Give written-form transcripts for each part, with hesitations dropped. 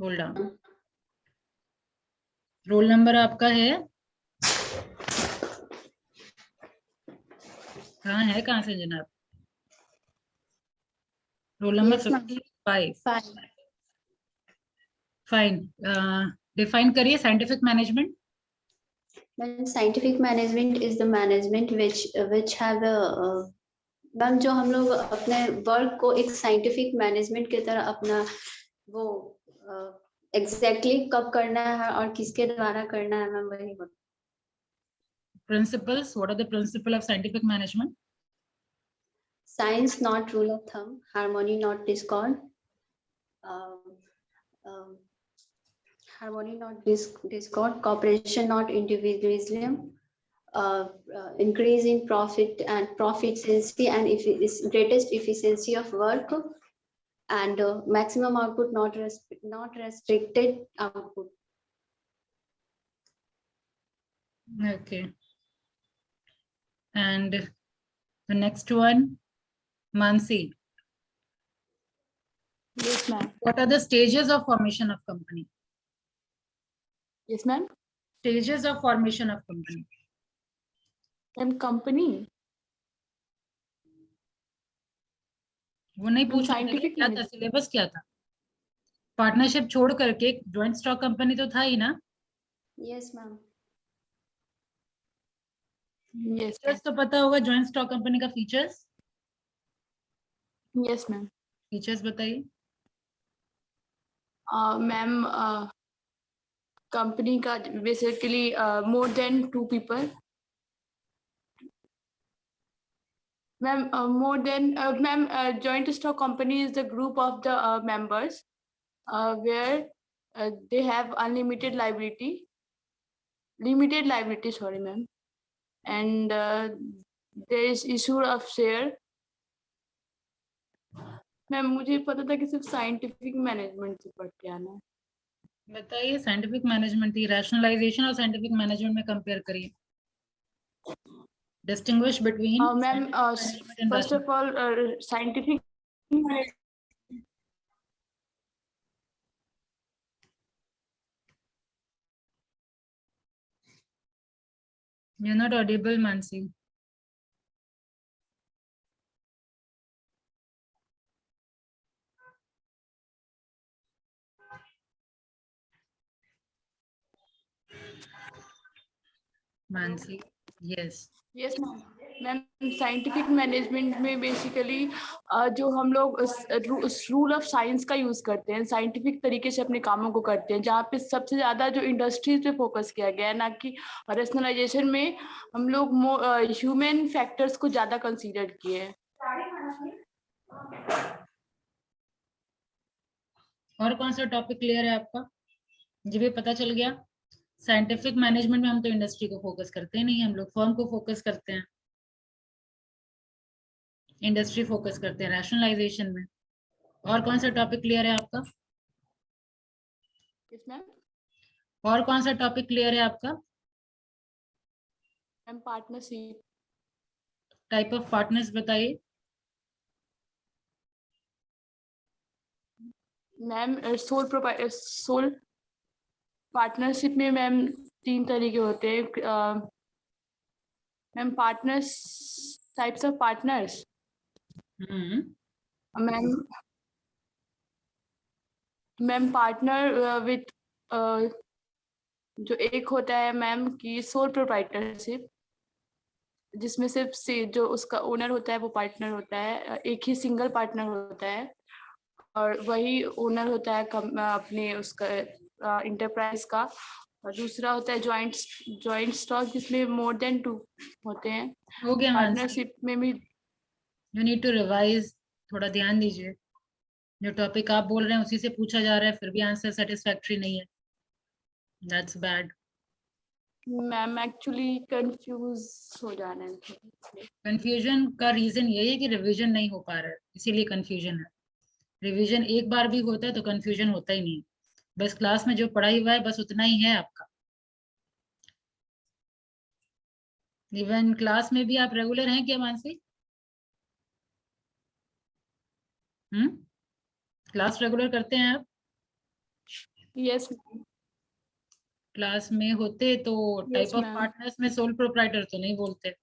Hold on. Roll number आपका है, कहाँ है, कहाँ से जनाब? Roll number Yes, ma'am. 55। Fine. Fine. Define करिए scientific management. Then scientific management is the management which have a ma'am जो हम लोग अपने वर्क को एक साइंटिफिक मैनेजमेंट की तरह अपना वो एग्जैक्टली कब करना है और किसके द्वारा करना है मैम वही बता। Principles, what are the principles of scientific management? Science not rule of thumb, harmony not discord, harmony not discord, cooperation not individualism, increase in profit and efficiency and greatest efficiency of work, and maximum output not restricted output. Okay. And the next one, Mansi. Yes, ma'am. What are the stages of formation of company? Yes, ma'am. Stages of formation of company. And company. वो नहीं पूछा था, Scientific क्या था syllabus, क्या था? Partnership छोड़ करके ज्वाइंट स्टॉक कंपनी तो था ही ना? Yes, ma'am. Yes. फीचर्स तो पता होगा ज्वाइंट स्टॉक कंपनी का, फीचर्स? Yes, ma'am. फीचर्स बताइए। Ma'am, company का basically more than 2 people. Ma'am, more than ma'am, joint stock company is the group of the members where they have unlimited liability. Limited liability, sorry, ma'am. And there is issue of share. Ma'am मुझे पता था कि सिर्फ scientific management से पढ़ के आना है। बताइए, साइंटिफिक मैनेजमेंट ही, रैशनलाइजेशन और साइंटिफिक मैनेजमेंट में कंपेयर करिए। Distinguish between ma'am first of all scientific You're not audible, Mansi. Mansi, yes. Yes ma'am scientific management में बेसिकली जो हम लोग रूल ऑफ साइंस का यूज करते हैं, साइंटिफिक तरीके से अपने कामों को करते हैं, जहाँ पे सबसे ज्यादा जो इंडस्ट्रीज पे फोकस किया गया है, ना कि रेशनलाइजेशन में हम लोग ह्यूमन फैक्टर्स को ज्यादा कंसीडर किए हैं। और कौन सा टॉपिक क्लियर है आपका? जी भी पता चल गया। साइंटिफिक मैनेजमेंट में हम तो इंडस्ट्री को फोकस करते हैं नहीं, हम लोग फर्म को फोकस करते हैं, इंडस्ट्री फोकस करते हैं रैशनलाइजेशन में। और कौन सा टॉपिक क्लियर है आपका? Yes ma'am. और कौन सा टॉपिक क्लियर है आपका? Ma'am partnership. Type of partners बताइए। मैम सोल पार्टनरशिप में मैम 3 तरीके होते हैं। Ma'am partners, types of partners. Ma'am partner with जो एक होता है मैम की सोल प्रोप्राइटरशिप, जिसमें सिर्फ से जो उसका ओनर होता है वो पार्टनर होता है, एक ही सिंगल पार्टनर होता है और वही ओनर होता है अपने उसका इंटरप्राइज का। और दूसरा होता है जॉइंट स्टॉक, जिसमें मोर देन 2 होते हैं। हो गया। पार्टनरशिप में भी यू नीड टू रिवाइज, थोड़ा ध्यान दीजिए। जो टॉपिक आप बोल रहे हैं उसी से पूछा जा रहा है, फिर भी आंसर सेटिस्फैक्टरी नहीं है, that's bad. Ma'am actually confuse हो जाना है। कंफ्यूजन का रीजन यही है कि रिवीजन नहीं हो पा रहा है, इसीलिए कंफ्यूजन है। रिवीजन एक बार भी होता है तो कंफ्यूजन होता ही नहीं, बस क्लास में जो पढ़ाई हुआ है बस उतना ही है आपका। इवन क्लास में भी आप रेगुलर हैं क्या मानसी? क्लास रेगुलर करते हैं आप? यस क्लास में होते तो टाइप ऑफ मैम। पार्टनर्स में सोल प्रोप्राइटर तो नहीं बोलते।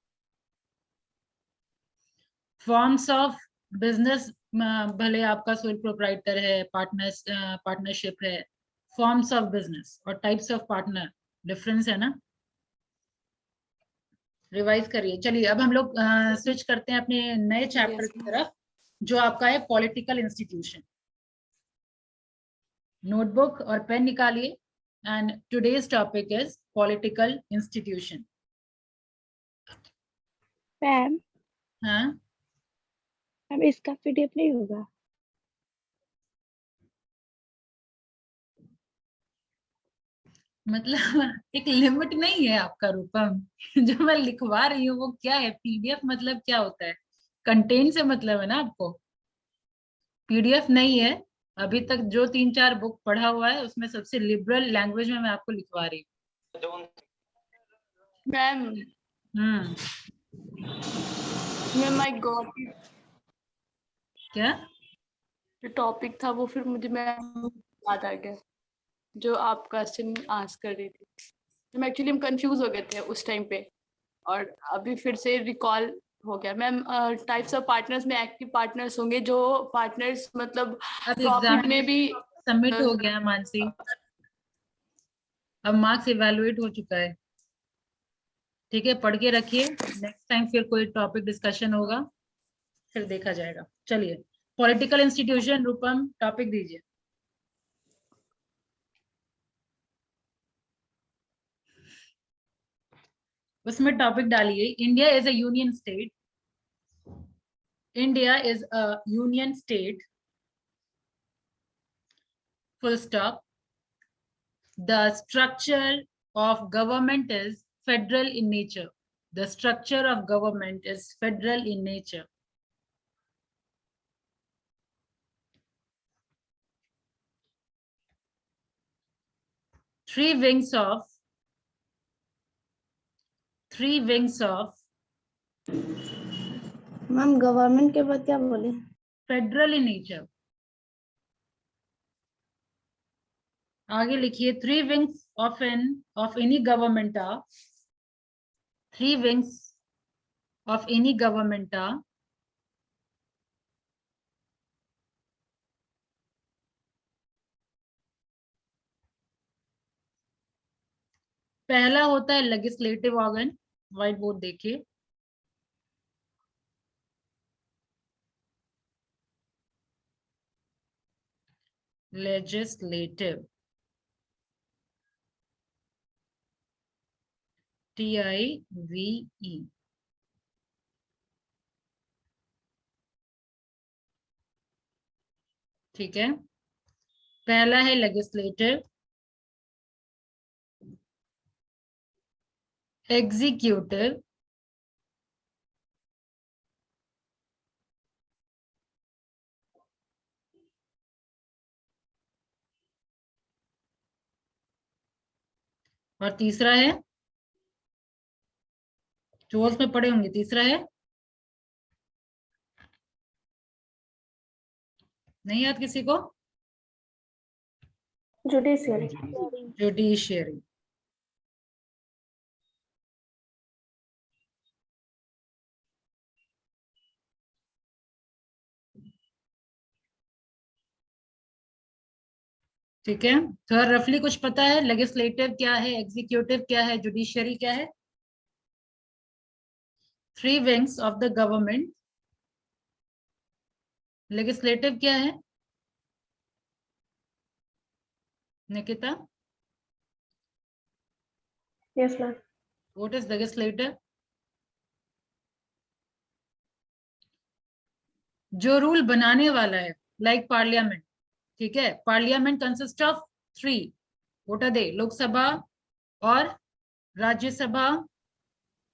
फॉर्म्स ऑफ बिजनेस, भले आपका सोल प्रोप्राइटर है, पार्टनर्स पार्टनरशिप है, फॉर्म्स ऑफ बिजनेस और टाइप्स ऑफ पार्टनर डिफरेंस है ना। रिवाइज करिए। चलिए अब हम लोग स्विच करते हैं अपने नए चैप्टर यस की मैम। तरफ, जो आपका है पॉलिटिकल इंस्टीट्यूशन। नोटबुक और पेन निकालिए and today's topic is political institution. Ma'am हाँ मैम इसका पीडीएफ नहीं होगा? मतलब एक लिमिट नहीं है आपका रूपम। जो मैं लिखवा रही हूँ वो क्या है, पीडीएफ मतलब क्या होता है, कंटेंट से मतलब है ना आपको। पीडीएफ नहीं है। अभी तक जो 3-4 बुक पढ़ा हुआ है उसमें सबसे लिबरल लैंग्वेज में मैं आपको लिखवा रही मैम हूँ। मैम आई गॉट क्या? जो टॉपिक था वो फिर मुझे मैम याद आ गया जो आप क्वेश्चन आंसर कर रही थी। तो मैं एक्चुअली हम कंफ्यूज हो गए थे उस टाइम पे और अभी फिर से रिकॉल हो गया। मैम टाइप्स ऑफ पार्टनर्स में एक्टिव पार्टनर्स होंगे जो पार्टनर्स मतलब अब प्रॉफिट एग्जाम में भी सबमिट हो गया मानसी, अब मार्क्स इवेलुएट हो चुका है। ठीक है, पढ़ के रखिए, नेक्स्ट टाइम फिर कोई टॉपिक डिस्कशन होगा फिर देखा जाएगा। चलिए पॉलिटिकल इंस्टीट्यूशन, रूपम टॉपिक दीजिए। उसमें टॉपिक डालिए India is a union state. India is a union state, full stop. The structure of government is federal in nature. The structure of government is federal in nature. Three wings of ma'am government के बाद क्या बोले? federal in nature. आगे लिखिए three wings of any government are, three wings of any government are पहला होता है legislative organ, white board देखिए। Legislative, TIVE। ठीक है, पहला है लेजिस्लेटिव। एग्जीक्यूटिव, और तीसरा है ट्वेल्थ में पढ़े होंगे, तीसरा है, नहीं याद किसी को? जुडिशियरी। जुडिशियरी। ठीक है, थोड़ा रफली कुछ पता है लेजिस्लेटिव क्या है, एग्जीक्यूटिव क्या है, जुडिशियरी क्या है? Three wings of the government. Legislative क्या है Nikita? Yes ma'am. What is legislative? जो रूल बनाने वाला है, लाइक पार्लियामेंट। ठीक है, parliament consist of three, what are they? Lok Sabha और राज्यसभा,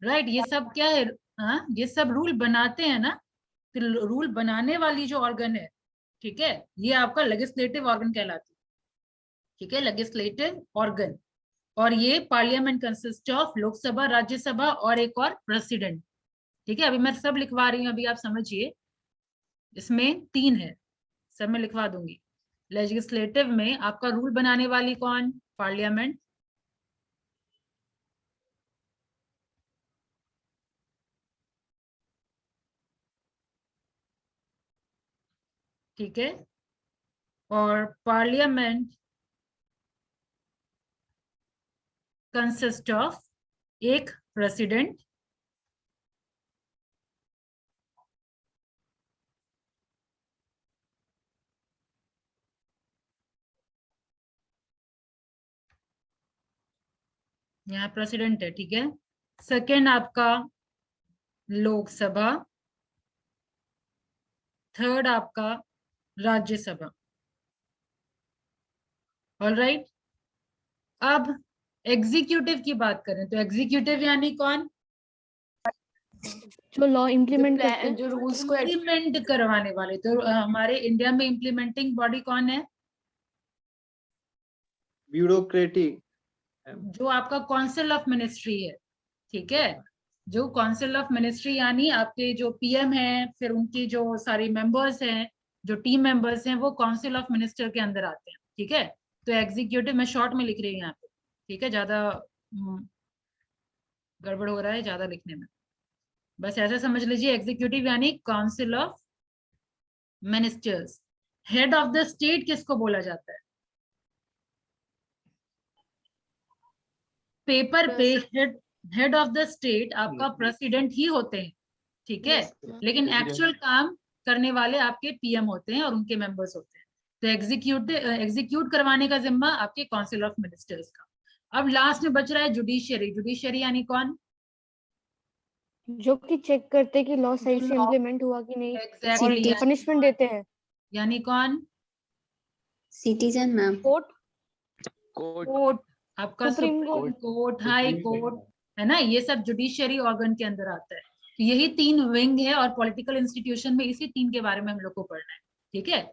राइट। ये सब क्या है? हाँ, ये सब रूल बनाते हैं ना, फिर रूल बनाने वाली जो ऑर्गन है, ठीक है, ये आपका लेजिस्लेटिव ऑर्गन कहलाती है। ठीक है, लेजिस्लेटिव ऑर्गन। और ये parliament consist of Lok Sabha, Rajya Sabha और एक और प्रेसिडेंट। ठीक है, अभी मैं सब लिखवा रही हूँ, अभी आप समझिए। इसमें तीन है, सब मैं लिखवा दूंगी। लेजिस्लेटिव में आपका रूल बनाने वाली कौन? पार्लियामेंट। ठीक है, और पार्लियामेंट कंसिस्ट ऑफ एक प्रेसिडेंट, यहाँ प्रेसिडेंट है, ठीक है। सेकेंड आपका लोकसभा, थर्ड आपका राज्यसभा। ऑल राइट, अब एग्जीक्यूटिव की बात करें तो एग्जीक्यूटिव यानी कौन? जो लॉ इम्प्लीमेंट करते हैं, जो रूल्स को इम्प्लीमेंट करवाने वाले। तो हमारे इंडिया में इम्प्लीमेंटिंग बॉडी कौन है? ब्यूरोक्रेटिक, जो आपका काउंसिल ऑफ मिनिस्ट्री है, ठीक है। जो काउंसिल ऑफ मिनिस्ट्री यानी आपके जो पीएम है, फिर उनकी जो सारी मेंबर्स हैं, जो टीम मेंबर्स हैं, वो काउंसिल ऑफ मिनिस्टर के अंदर आते हैं, ठीक है। तो एग्जीक्यूटिव मैं शॉर्ट में लिख रही हूँ यहाँ पे, ठीक है, ज्यादा गड़बड़ हो रहा है ज्यादा लिखने में। बस ऐसा समझ लीजिए, एग्जीक्यूटिव यानी council of ministers. Head of the state किसको बोला जाता है? पेपर पे हेड ऑफ द स्टेट आपका प्रेसिडेंट ही होते हैं, ठीक है। लेकिन एक्चुअल काम करने वाले आपके पीएम होते हैं और उनके मेंबर्स होते हैं। तो एग्जीक्यूट करवाने का जिम्मा आपके काउंसिल ऑफ मिनिस्टर्स का। अब लास्ट में बच रहा है जुडिशियरी। जुडिशियरी यानी कौन? जो कि चेक करते हैं कि लॉ सही से इम्प्लीमेंट हुआ कि नहीं, और एग्जैक्टली, पनिशमेंट देते हैं। यानी कौन? Citizen ma'am. कोर्ट, कोर्ट, आपका supreme supreme court, high court, है ना, ये सब जुडिशियरी ऑर्गन के अंदर आता है। तो यही तीन विंग है, और पॉलिटिकल इंस्टीट्यूशन में इसी तीन के बारे में हम लोग को पढ़ना है, ठीक है।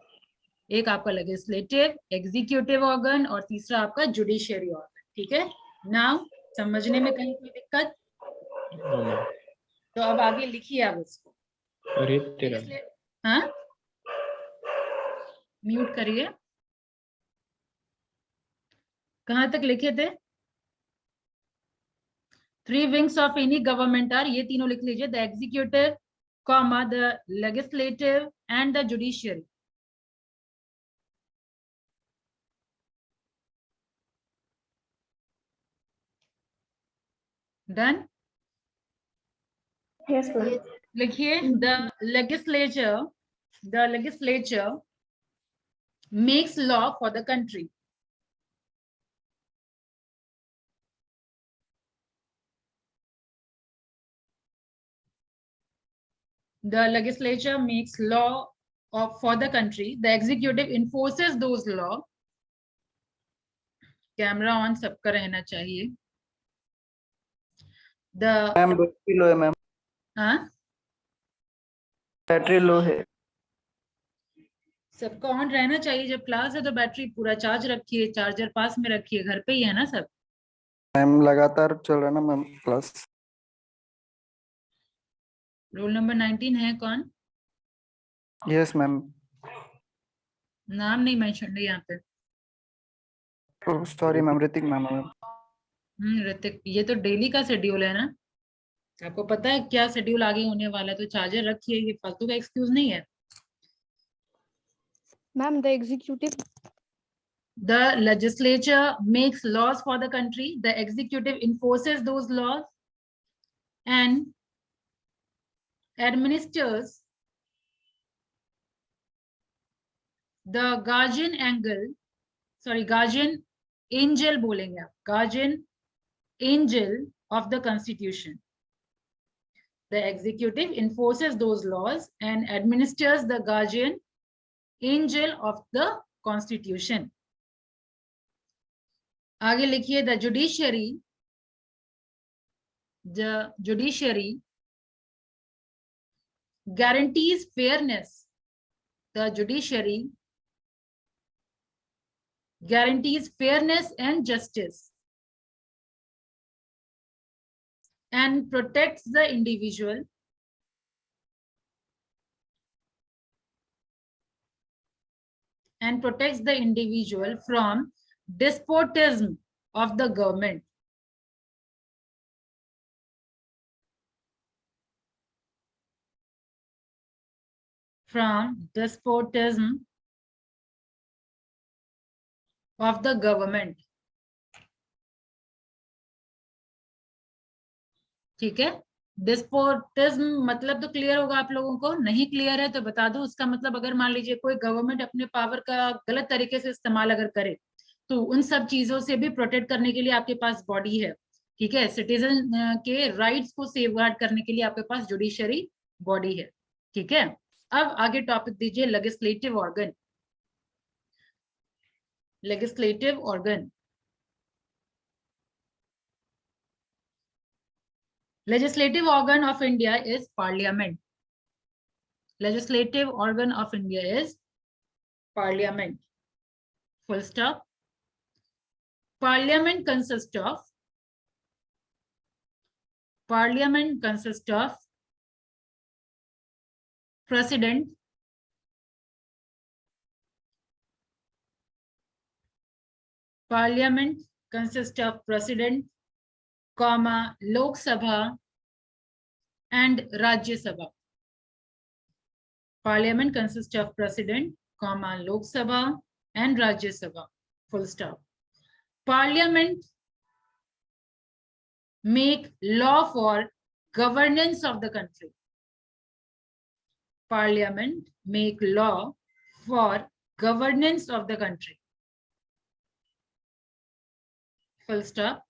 एक आपका लेजिस्लेटिव, एग्जीक्यूटिव ऑर्गन, और तीसरा आपका जुडिशियरी ऑर्गन, ठीक है। नाउ समझने में कहीं कोई दिक्कत? तो अब आगे लिखिए आप इसको। अरे तेरा हाँ, म्यूट करिए। कहाँ तक लिखे थे? 3 wings of any government are, ये तीनों लिख लीजिए, the executive, comma, the legislative and the judiciary. Done? Yes ma'am. लिखिए, the legislature makes law for the country. The legislature makes law for the country. The executive enforces those law. Camera on सबका रहना चाहिए। Ma'am battery low है ma'am, हाँ, battery low है। सबका on रहना चाहिए। जब क्लास है तो बैटरी पूरा चार्ज रखिए, चार्जर पास में रखिए, घर पे ही है ना सब। मैम लगातार चल रहा है ना मैम क्लास। रोल नंबर 19 है कौन? Yes ma'am. नाम नहीं मेंशन है यहाँ पे। Sorry ma'am, Hrithik ma'am. Hrithik, ये तो डेली का शेड्यूल है ना, आपको पता है क्या शेड्यूल आगे होने वाला है। तो चार्जर रखिए, ये फालतू का एक्सक्यूज नहीं है। Ma'am, the executive, The legislature makes laws for the country. The executive enforces those laws and administers the guardian angel बोलेंगे आप, guardian angel of the constitution. The executive enforces those laws and administers the guardian angel of the constitution. आगे लिखिए, the judiciary guarantees fairness. The judiciary guarantees fairness and justice and protects the individual and protects the individual from despotism of the government. From despotism of the government. ठीक है, despotism मतलब तो clear होगा आप लोगों को, नहीं क्लियर है तो बता दो। उसका मतलब अगर मान लीजिए कोई गवर्नमेंट अपने पावर का गलत तरीके से इस्तेमाल अगर करे तो उन सब चीजों से भी प्रोटेक्ट करने के लिए आपके पास बॉडी है। ठीक है, सिटीजन के राइट्स को सेफगार्ड करने के लिए आपके पास जुडिशरी बॉडी है। ठीक है, अब आगे टॉपिक दीजिए legislative organ. Legislative organ, legislative organ of India is parliament. Legislative organ of India is parliament. Full stop. Parliament consists of president, parliament consists of president, comma, Lok Sabha and Rajya Sabha. Parliament consists of president, comma, Lok Sabha and Rajya Sabha. Full stop. Parliament make law for governance of the country. Parliament make law for governance of the country. Full stop.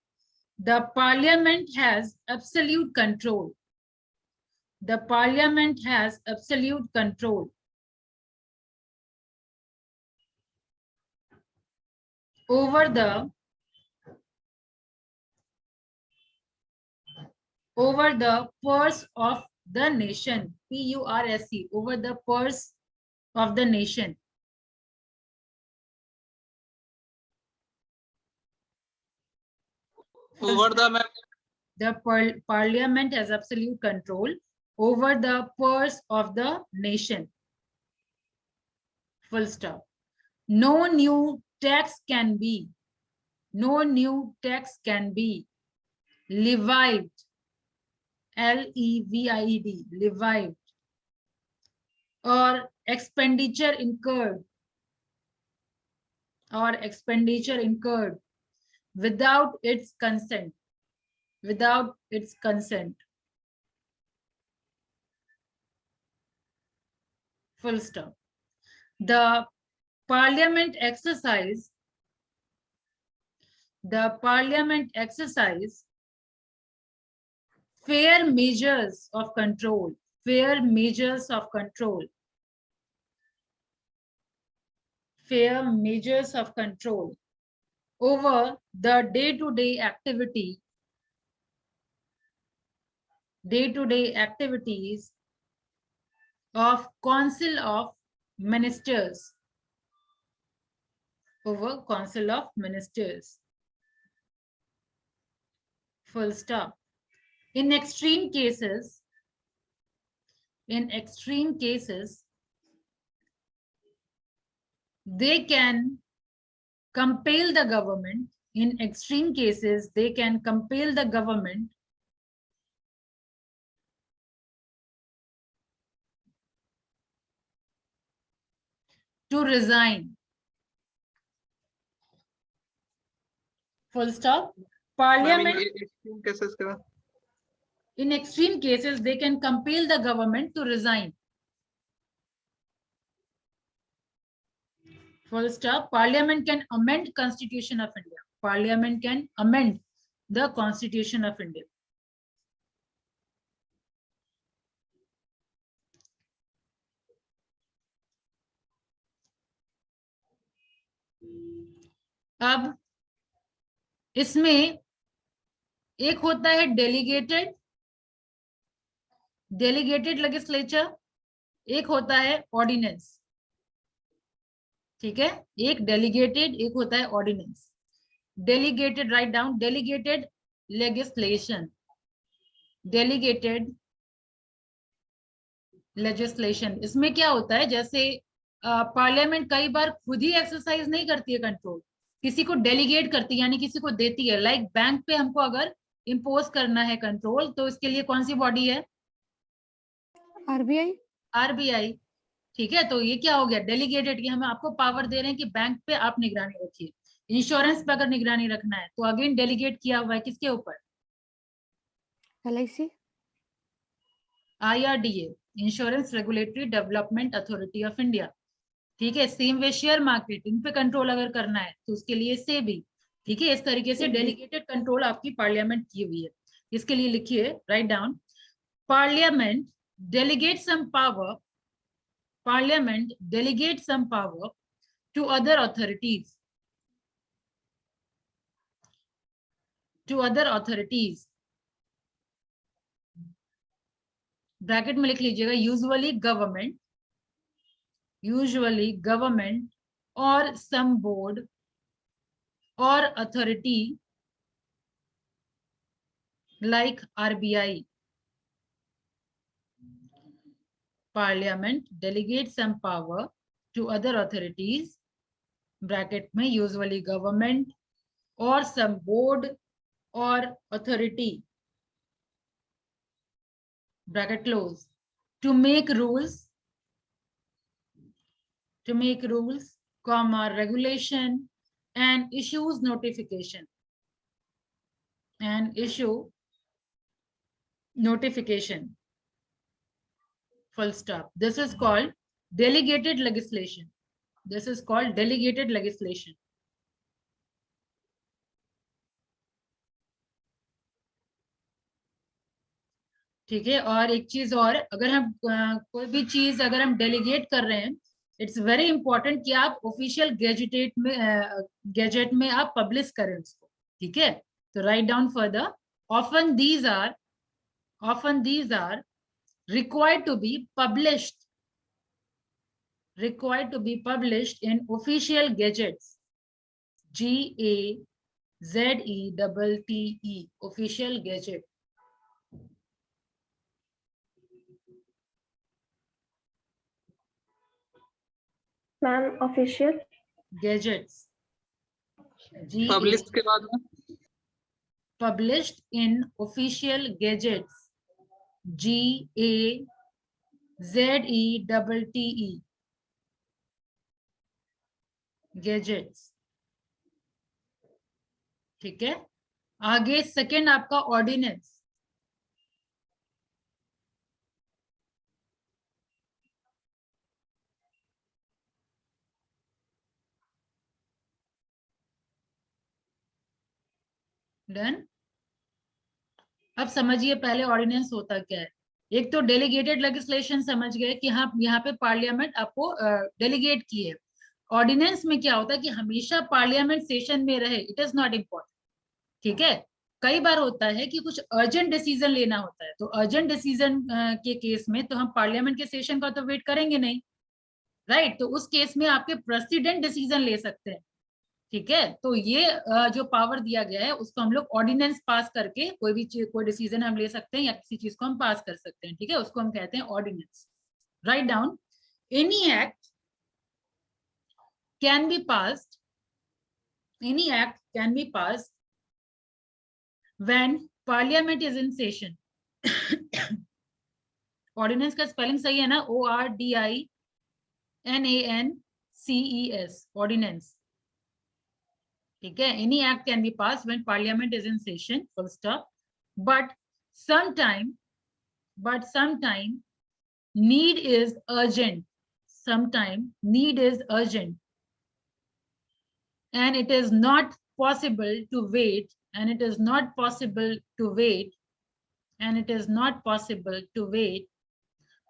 The parliament has absolute control. The parliament has absolute control over the purse of the nation. P-U-R-S-E, over the purse of the nation. Over the parliament has absolute control over the purse of the nation. Full stop. No new tax can be levied, L-E-V-I-E-D, levied, or expenditure incurred without its consent. Full stop. The parliament exercise fair measures of control over the day-to-day activities of Council of Ministers. Over Council of Ministers. Full stop. In extreme cases, they can compel the government. In extreme cases, they can compel the government to resign. Full stop. Parliament. In extreme cases, they can compel the government to resign. Full stop. Parliament can amend Constitution of India. Parliament can amend the Constitution of India. अब इसमें एक होता है delegated legislature, एक होता है ordinance. ठीक है, एक डेलीगेटेड, एक होता है ordinance. Delegated, write down, delegated legislation, इसमें क्या होता है, जैसे पार्लियामेंट कई बार खुद ही एक्सरसाइज नहीं करती है कंट्रोल, किसी को डेलीगेट करती है, यानी किसी को देती है। लाइक बैंक पे हमको अगर इम्पोज करना है कंट्रोल, तो इसके लिए कौन सी बॉडी है? आरबीआई। आरबीआई। ठीक है, तो ये क्या हो गया? डेलीगेटेड, कि हम आपको पावर दे रहे हैं कि बैंक पे आप निगरानी रखिए। इंश्योरेंस पे अगर निगरानी रखना है तो अगेन डेलीगेट किया हुआ है किसके ऊपर? LIC. IRDA, insurance regulatory development authority of India. ठीक है, सेम वे शेयर मार्केट, इन पे कंट्रोल अगर करना है तो उसके लिए सेबी। ठीक है, इस तरीके से डेलीगेटेड कंट्रोल आपकी पार्लियामेंट की हुई है। इसके लिए लिखिए, write down, parliament delegate some power, parliament delegate some power to other authorities, to other authorities. Bracket में लिख लीजिएगा, यूजुअली गवर्नमेंट, यूजुअली गवर्नमेंट और सम बोर्ड और authority like RBI. Parliament delegates some power to other authorities, bracket में usually government or some board or authority, bracket close, to make rules, comma, regulation and issues notification, and issue notification, full stop. This is called delegated legislation. This is called delegated legislation. ठीक है, और एक चीज और, अगर हम कोई भी चीज अगर हम डेलीगेट कर रहे हैं, इट्स वेरी इंपॉर्टेंट कि आप ऑफिशियल गैजेट में आप पब्लिश करें उसको। ठीक है, तो write down further, often these are required to be published, in official gazettes, GAZETTE, official gazette. Ma'am official gazettes, publish के बाद में published in official gazettes, GAZETTE, gazettes. ठीक है, आगे सेकेंड आपका ऑर्डिनेंस। डन। अब समझिए पहले ऑर्डिनेंस होता क्या है। एक तो डेलीगेटेड लेजिस्लेशन समझ गए कि हाँ, यहाँ पे पार्लियामेंट आपको डेलीगेट की है। ऑर्डिनेंस में क्या होता है कि हमेशा पार्लियामेंट सेशन में रहे, इट इज नॉट इम्पोर्टेंट। ठीक है, कई बार होता है कि कुछ अर्जेंट डिसीजन लेना होता है, तो अर्जेंट डिसीजन के केस में तो हम पार्लियामेंट के सेशन का तो वेट करेंगे नहीं, राइट। तो उस केस में आपके प्रेसिडेंट डिसीजन ले सकते हैं। ठीक है, तो ये जो पावर दिया गया है उसको हम लोग ऑर्डिनेंस पास करके कोई भी चीज, कोई डिसीजन हम ले सकते हैं या किसी चीज को हम पास कर सकते हैं। ठीक है, उसको हम कहते हैं ordinance. Write down, any act can be passed, any act can be passed when parliament is in session. Ordinance का स्पेलिंग सही है ना? ORDINANCES, ordinance. ठीक है, any act can be pass when parliament is in session, full stop. But sometime need is urgent, and it is not possible to wait,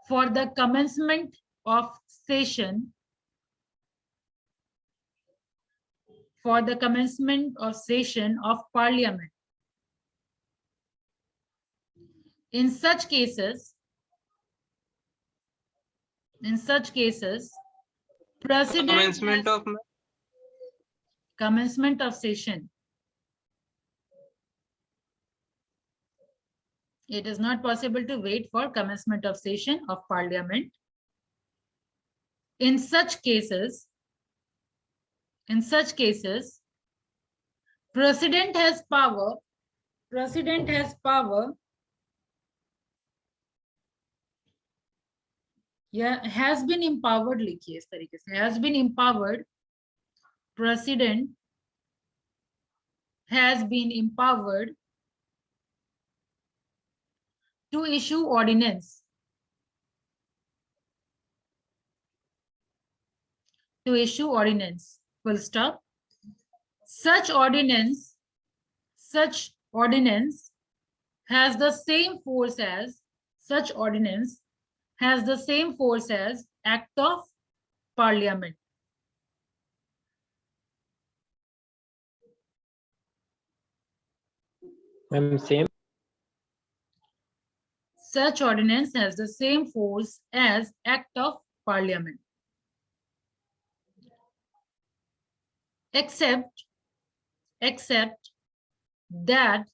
for the commencement of session, of parliament. In such cases, president commencement of session. It is not possible to wait for commencement of session of parliament. In such cases, president has power या has been empowered लिखिए इस तरीके से, has been empowered, president has been empowered to issue ordinance, full stop. Such ordinance has the same force as act of parliament. Same. Such ordinance has the same force as act of parliament, except that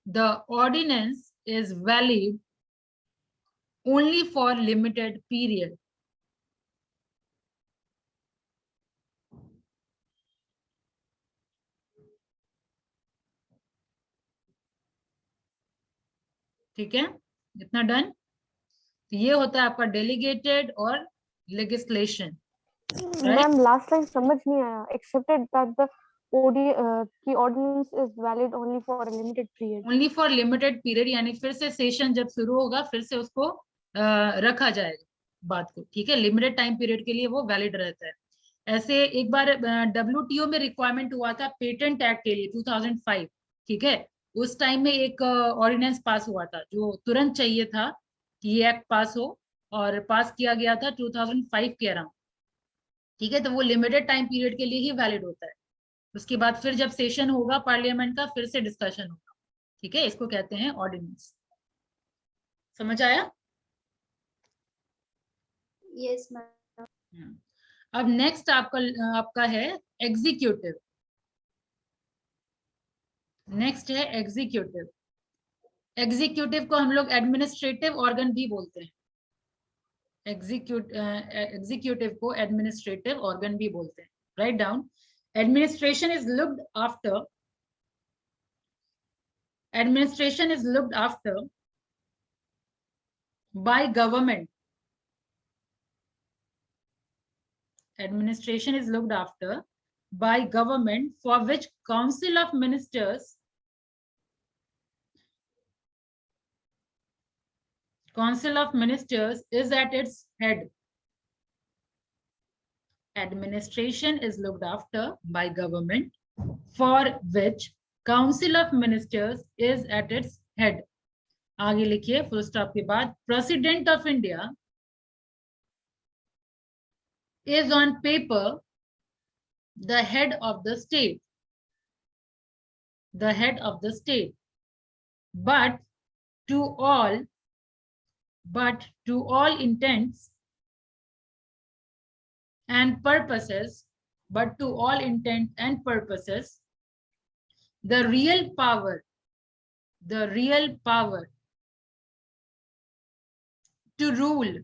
the ordinance is valid only for limited period. ठीक है, इतना done. तो ये होता है आपका delegated और legislation. Ma'am last line समझ नहीं आया। एक्सेप्टेड दैट द की ordinance is valid only for limited period. Only for limited period, यानी फिर से सेशन जब शुरू होगा फिर से उसको रखा जाएगा बात को, ठीक है। लिमिटेड टाइम पीरियड के लिए वो वैलिड रहता है। ऐसे एक बार WTO में रिक्वायरमेंट हुआ था पेटेंट एक्ट के लिए 2005, ठीक है। उस टाइम में एक ऑर्डिनेंस पास हुआ था जो तुरंत चाहिए था कि ये एक्ट पास हो, और पास किया गया था 2005 के अराउंड, ठीक है। तो वो लिमिटेड टाइम पीरियड के लिए ही वैलिड होता है। उसके बाद फिर जब सेशन होगा पार्लियामेंट का फिर से डिस्कशन होगा, ठीक है। इसको कहते हैं ऑर्डिनेंस। समझ आया? Yes ma'am. अब नेक्स्ट आपका है एग्जीक्यूटिव। नेक्स्ट है एग्जीक्यूटिव। एग्जीक्यूटिव को हम लोग एडमिनिस्ट्रेटिव ऑर्गन भी बोलते हैं। एग्जीक्यूटिव को एडमिनिस्ट्रेटिव ऑर्गन भी बोलते हैं। Write down. Administration is looked after by government. Administration is looked after by government, for which Council of Ministers is at its head. Administration is looked after by government, for which Council of Ministers is at its head. आगे लिखिए full stop के बाद, President of India is on paper the head of the state. But to all intents and purposes, the real power to rule,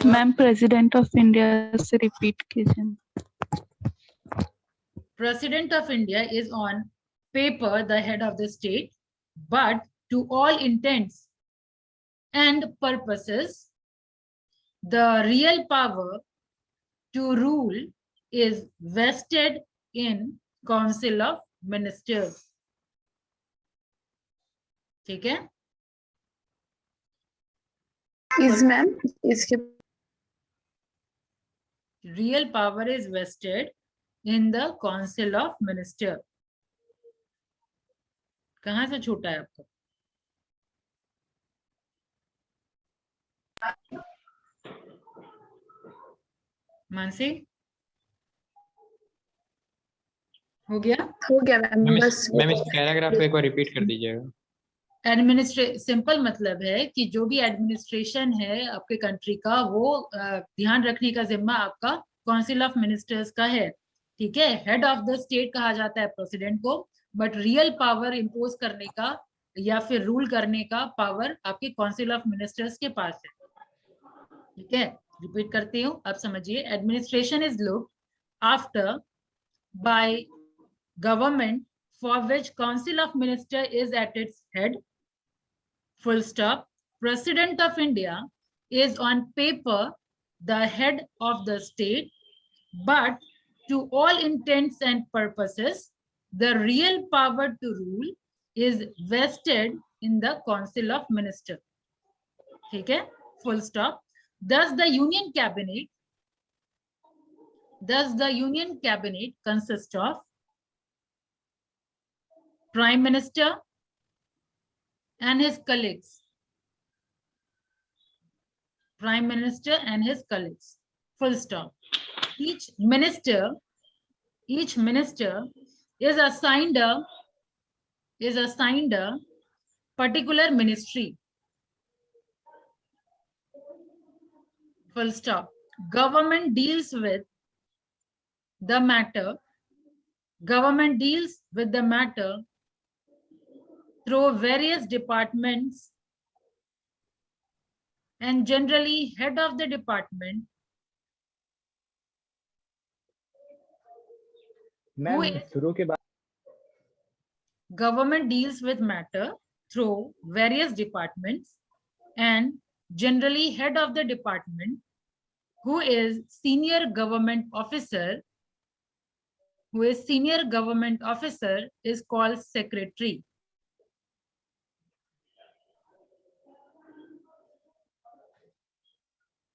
ma'am president of India से repeat कीजिए। President of India is on paper the head of the state, but to all intents and purposes, the real power to rule is vested in Council of Ministers. ठीक है? इसके Real power is vested in the Council of Ministers. कहाँ से छूटा है आपको? मानसी, हो गया मैम। बस मैम इस पैराग्राफ को एक बार रिपीट कर दीजिएगा। सिंपल मतलब है कि जो भी एडमिनिस्ट्रेशन है आपके कंट्री का, वो ध्यान रखने का जिम्मा आपका काउंसिल ऑफ मिनिस्टर्स का है, ठीक है। हेड ऑफ द स्टेट कहा जाता है प्रेसिडेंट को, बट रियल पावर इंपोज करने का या फिर रूल करने का पावर आपके काउंसिल ऑफ मिनिस्टर्स के पास है, ठीक है। रिपीट करती हूँ, अब समझिए. Administration is looked after bye government for which council of minister is at its head, full stop. President of India is on paper the head of the state, but to all intents and purposes the real power to rule is vested in the council of minister. ठीक है, full stop. Thus the union cabinet consists of Prime Minister and his colleagues. Prime Minister and his colleagues. Full stop. Each minister is assigned a particular ministry. Full stop. Government deals with the matter through various departments, and generally head of the department government deals with matter through various departments, and generally head of the department, who is senior government officer, is called secretary.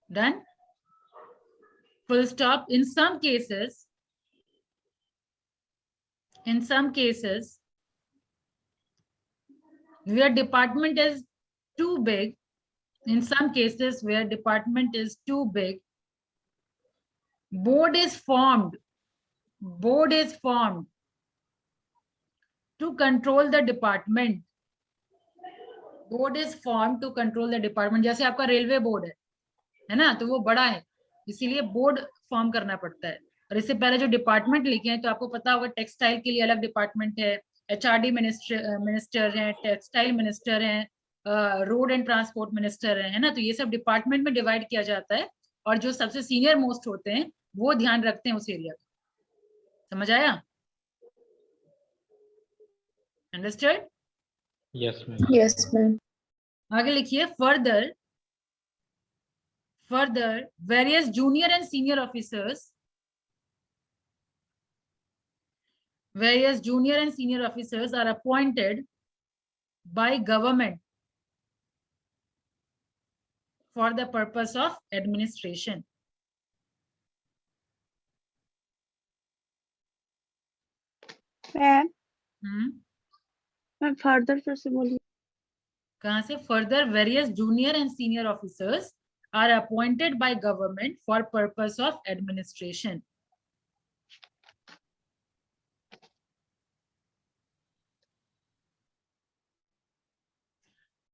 Done? Full stop. In some cases where department is too big, board is formed to control the department. जैसे आपका railway board है ना, तो वो बड़ा है, इसीलिए board form करना पड़ता है. और इससे पहले जो डिपार्टमेंट लिखे हैं तो आपको पता होगा, टेक्सटाइल के लिए अलग डिपार्टमेंट है, HRD मिनिस्टर है, टेक्सटाइल मिनिस्टर है, रोड एंड ट्रांसपोर्ट मिनिस्टर है ना. तो ये सब डिपार्टमेंट में डिवाइड किया जाता है, और जो सबसे सीनियर मोस्ट होते हैं वो ध्यान रखते हैं उस एरिया का. समझ आया? Understood? Yes ma'am. Yes, ma'am. आगे लिखिए. Further various junior and senior officers are appointed by government for the purpose of administration. Ma'am, further से बोलिए. कहाँ से? Further various junior and senior officers are appointed by government for purpose of administration.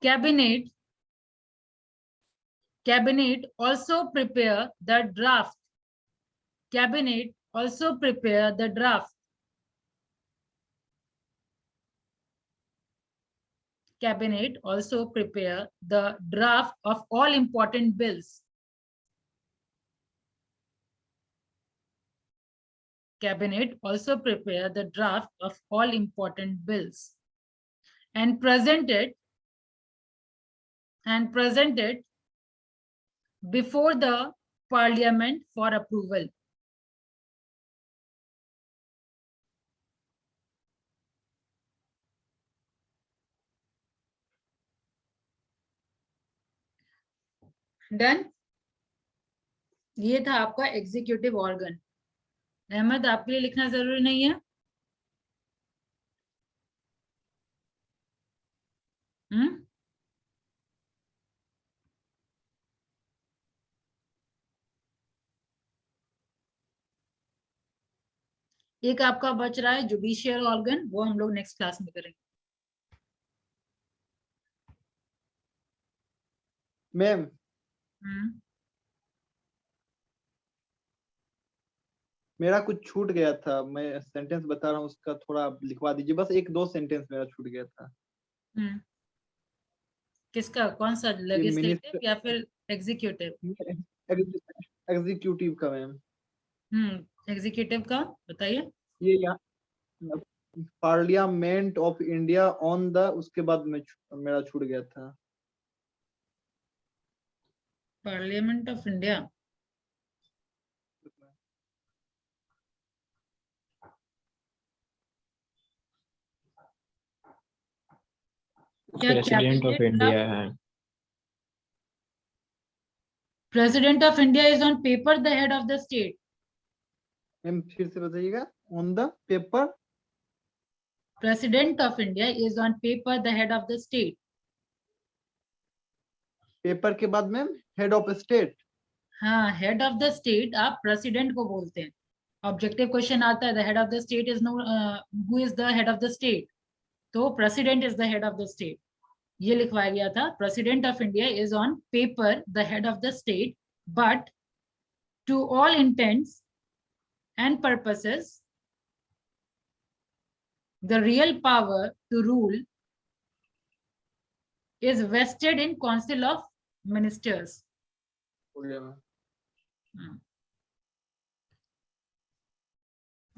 Cabinet also prepare the draft. Cabinet also prepare the draft of all important bills. Cabinet also prepare the draft of all important bills and present it before the parliament for approval. Done? ये था आपका executive organ. Ahmad, आपके लिए लिखना जरूरी नहीं है. एक आपका बच रहा है जुडिशियल ऑर्गन, वो हम लोग नेक्स्ट क्लास में करेंगे. मैम, मेरा कुछ छूट गया था, मैं सेंटेंस बता रहा हूँ, उसका थोड़ा लिखवा दीजिए. बस 1-2 सेंटेंस मेरा छूट गया था. किसका? कौन सा? लेजिस्लेटिव या फिर एग्जीक्यूटिव? एग्जीक्यूटिव का मैम। एग्जीक्यूटिव का बताइए। ये यहाँ parliament of India on the, उसके बाद में मेरा छूट गया था। पार्लियामेंट ऑफ इंडिया, क्या प्रेसिडेंट ऑफ इंडिया है। President of India is on paper the head of the state. Ma'am फिर से बताइएगा। On the paper, president of India is on paper the head of the state. Paper के बाद ma'am head of state. हाँ, head of the state आप president को बोलते हैं। ऑब्जेक्टिव क्वेश्चन आता है the head of the state is no, who is the head of the state, तो president is the head of the state, ये लिखवाया गया था। President of India is on paper the head of the state, but to all intents and purposes the real power to rule is vested in council of ministers. हो गया ma'am.